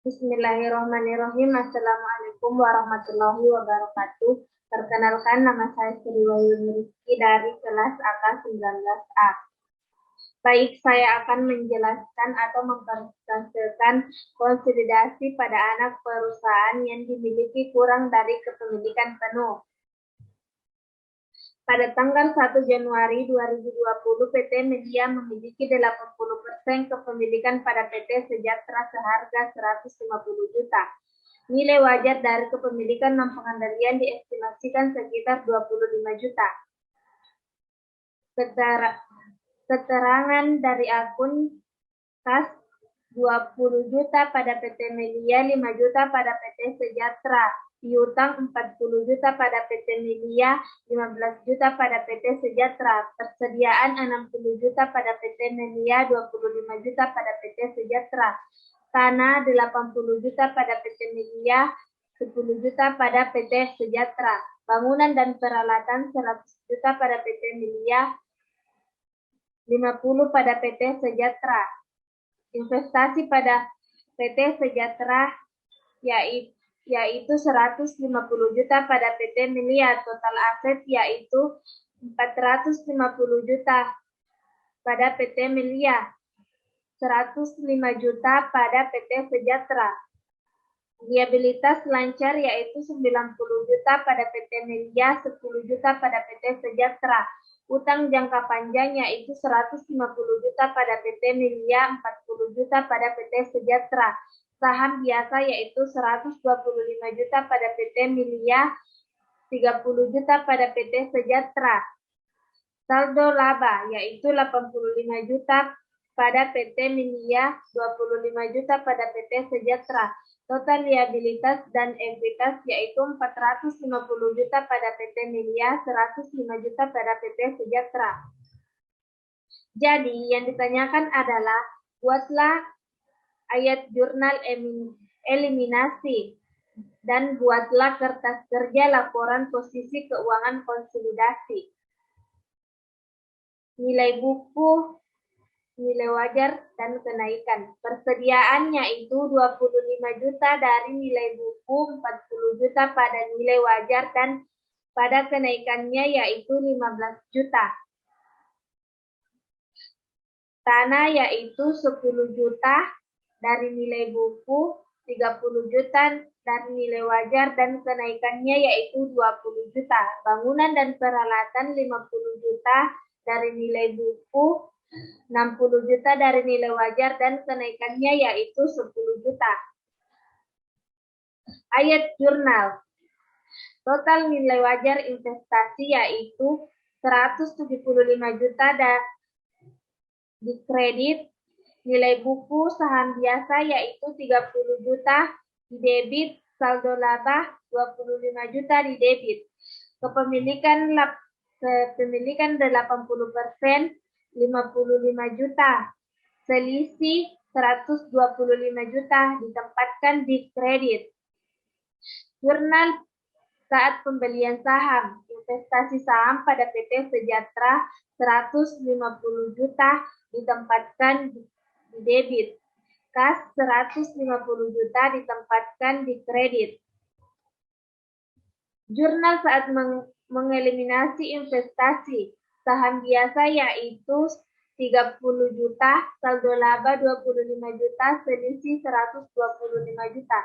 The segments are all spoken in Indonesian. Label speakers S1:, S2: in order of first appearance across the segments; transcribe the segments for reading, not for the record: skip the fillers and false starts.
S1: Bismillahirrahmanirrahim. Assalamualaikum warahmatullahi wabarakatuh. Perkenalkan, nama saya Sri Wahyuni Rizky dari kelas AK 19A. Baik, saya akan menjelaskan atau mempresentasikan konsolidasi pada anak perusahaan yang dimiliki kurang dari kepemilikan penuh. Pada tanggal 1 Januari 2020, PT Media memiliki 80% kepemilikan pada PT Sejahtera seharga 150 juta. Nilai wajar dari kepemilikan dan pengendalian diestimasikan sekitar 25 juta. Keterangan dari akun kas 20 juta pada PT Media, 5 juta pada PT Sejahtera. Piutang 40 juta pada PT Media, 15 juta pada PT Sejahtera. Persediaan 60 juta pada PT Media, 25 juta pada PT Sejahtera. Tanah 80 juta pada PT Media, 10 juta pada PT Sejahtera. Bangunan dan peralatan 100 juta pada PT Media, 50 pada PT Sejahtera. Investasi pada PT Sejahtera yaitu 150 juta pada PT Melia. Total aset yaitu 450 juta pada PT Melia, 105 juta pada PT Sejahtera. Viabilitas lancar yaitu 90 juta pada PT Melia, 10 juta pada PT Sejahtera. Utang jangka panjang yaitu 150 juta pada PT Melia, 40 juta pada PT Sejahtera. Saham biasa yaitu 125 juta pada PT Melia, 30 juta pada PT Sejahtera. Saldo laba yaitu 85 juta pada PT Melia, 25 juta pada PT Sejahtera. Total liabilitas dan ekuitas yaitu 450 juta pada PT Melia, 105 juta pada PT Sejahtera. Jadi yang ditanyakan adalah buatlah ayat jurnal eliminasi dan buatlah kertas kerja laporan posisi keuangan konsolidasi. Nilai buku, nilai wajar, dan kenaikan. Persediaannya itu 25 juta dari nilai buku, 40 juta pada nilai wajar, dan pada kenaikannya yaitu 15 juta. Tanah yaitu 10 juta dari nilai buku, 30 juta dari nilai wajar, dan kenaikannya yaitu 20 juta. Bangunan dan peralatan 50 juta dari nilai buku, 60 juta dari nilai wajar, dan kenaikannya yaitu 10 juta. Ayat jurnal. Total nilai wajar investasi yaitu 175 juta di kredit. Nilai buku saham biasa yaitu 30 juta di debit. Saldo laba 25 juta di debit. Kepemilikan 80%, 55 juta. Selisih 125 juta ditempatkan di kredit. Jurnal saat pembelian saham. Investasi saham pada PT Sejahtera 150 juta ditempatkan di debit. Kas 150 juta ditempatkan di kredit. Jurnal saat mengeliminasi investasi. Saham biasa yaitu 30 juta, saldo laba 25 juta, selisih 125 juta.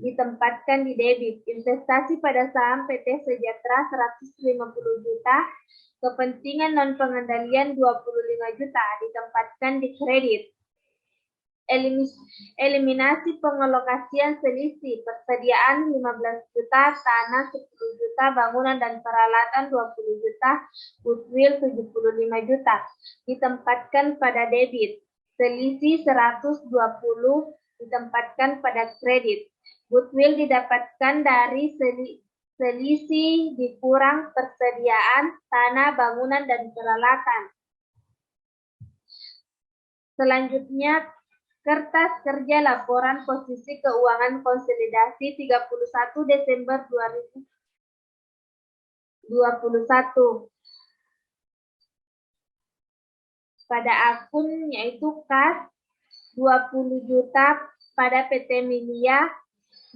S1: Ditempatkan di debit. Investasi pada saham PT Sejahtera 150 juta, kepentingan non pengendalian 25 juta ditempatkan di kredit. Eliminasi pengelokasian selisih. Persediaan 15 juta, tanah 10 juta, bangunan dan peralatan 20 juta, goodwill 75 juta ditempatkan pada debit. Selisih 120 ditempatkan pada kredit. Goodwill didapatkan dari selisih dikurang persediaan, tanah, bangunan, dan peralatan. Selanjutnya, kertas kerja laporan posisi keuangan konsolidasi 31 Desember 2021. Pada akun yaitu kas 20 juta pada PT Milia,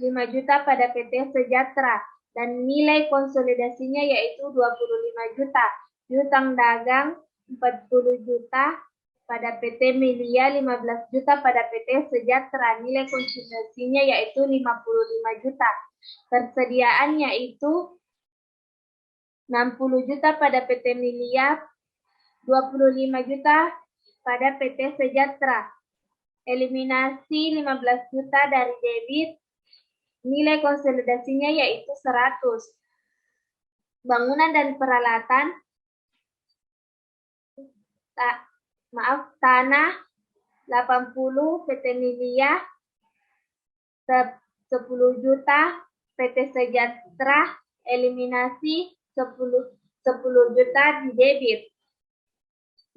S1: 5 juta pada PT Sejahtera, dan nilai konsolidasinya yaitu 25 juta. Piutang dagang 40 juta pada PT Milia, 15 juta pada PT Sejahtera. Nilai konsolidasinya yaitu 55 juta. Persediaan yaitu 60 juta pada PT Milia, 25 juta pada PT Sejahtera. Eliminasi 15 juta dari debit. Nilai konsolidasinya yaitu 100. Bangunan dan peralatan. Tanah 80 PT Milia, 10 juta PT Sejahtera. Eliminasi 10 juta di debit.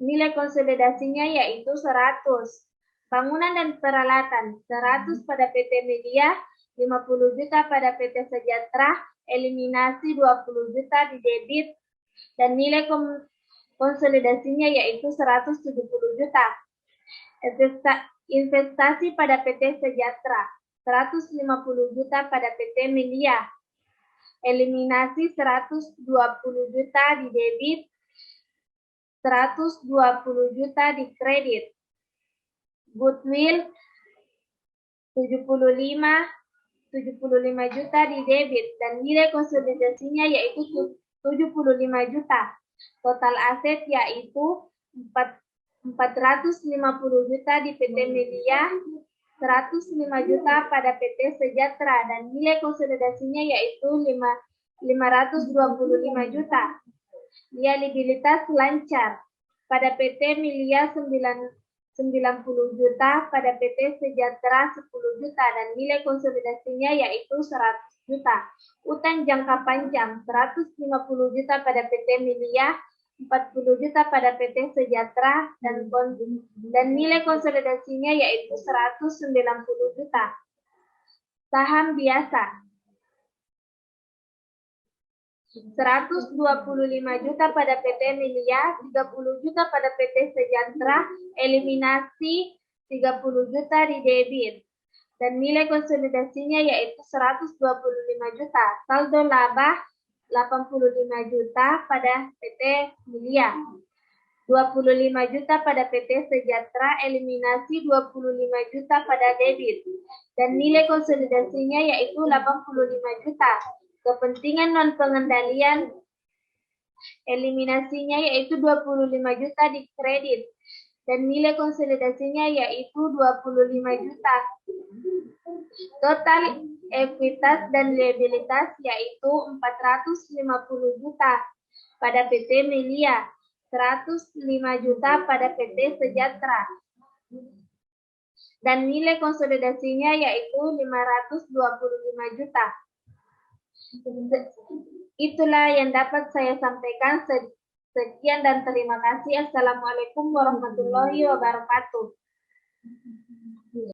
S1: Nilai konsolidasinya yaitu 100. Bangunan dan peralatan 100 pada PT Media, 50 juta pada PT Sejahtera, eliminasi 20 juta di debit, dan nilai konsolidasinya yaitu 170 juta. Investasi pada PT Sejahtera 150 juta pada PT Media, eliminasi 120 juta di debit, 120 juta di kredit. Goodwill 75 juta di debit, dan nilai konsolidasinya yaitu 75 juta. Total aset yaitu 450 juta di PT Media, 105 juta pada PT Sejahtera, dan nilai konsolidasinya yaitu 525 juta. Liabilitas lancar pada PT Milia 90 juta, pada PT Sejahtera 10 juta, dan nilai konsolidasinya yaitu 100 juta. Utang jangka panjang 150 juta pada PT Milia, 40 juta pada PT Sejahtera, dan nilai konsolidasinya yaitu 190 juta. Saham biasa 125 juta pada PT Milia, 30 juta pada PT Sejahtera, eliminasi 30 juta di debit, dan nilai konsolidasinya yaitu 125 juta. Saldo laba 85 juta pada PT Milia, 25 juta pada PT Sejahtera, eliminasi 25 juta pada debit, dan nilai konsolidasinya yaitu 85 juta. Kepentingan non-pengendalian, eliminasinya yaitu 25 juta di kredit, dan nilai konsolidasinya yaitu 25 juta. Total ekuitas dan liabilitas yaitu 450 juta pada PT Milia, 105 juta pada PT Sejahtera, dan nilai konsolidasinya yaitu 525 juta. Itulah yang dapat saya sampaikan. Sekian dan terima kasih. Assalamualaikum warahmatullahi wabarakatuh.